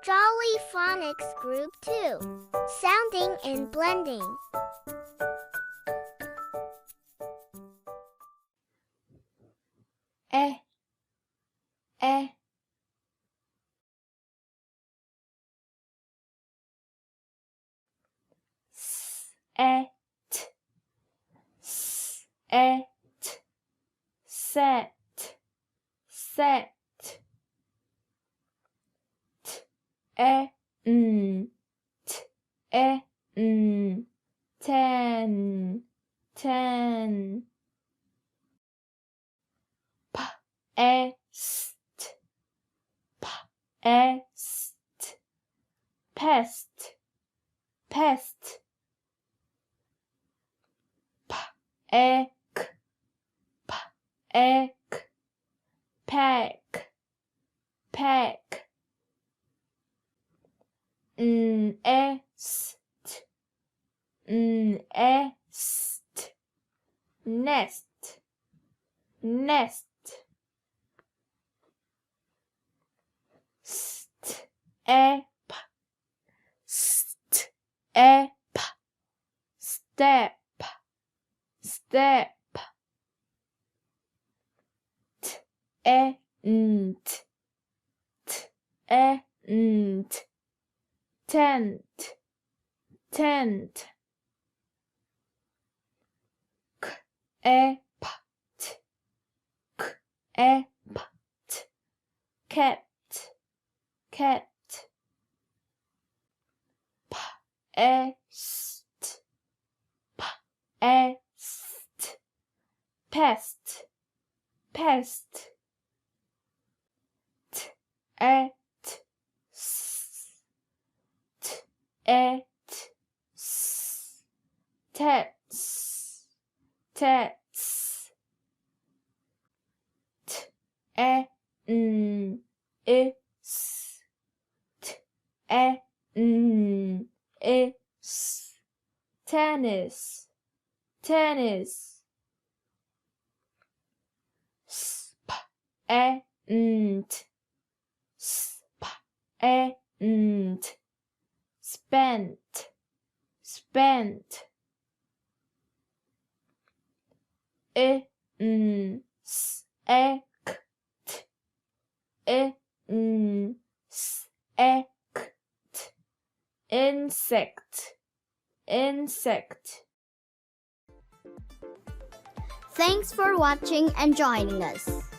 Jolly Phonics Group 2. Sounding and blending. E, E. S, E, T, S, E, T. Set, set. T, E, N, T, E, N. Ten, ten. P, E, S, T, P, E, S, T. Pest, pest. P, E, K, P, E, K. Pack, pack. N, E, S, T, N, E, S, T. Nest, nest. St, E, P, st, E, P. Step, step. T, E, N, T, T, E, N, T. Tent, tent. K, E, P, T, K, E, P, T. Cat, cat. P, E, S, T, P, E, S, T. Pest, pest. T, E, T, S, T, E, T, S. Tats, tats. T, E, N, I, S. T, E, N, I, S. Tennis, tennis. S, P, E, N, T. S, P, E, N, T. Spent, spent. I, N, S, E, K, T. I, N, S, E, K, T. Insect, insect. Thanks for watching and joining us.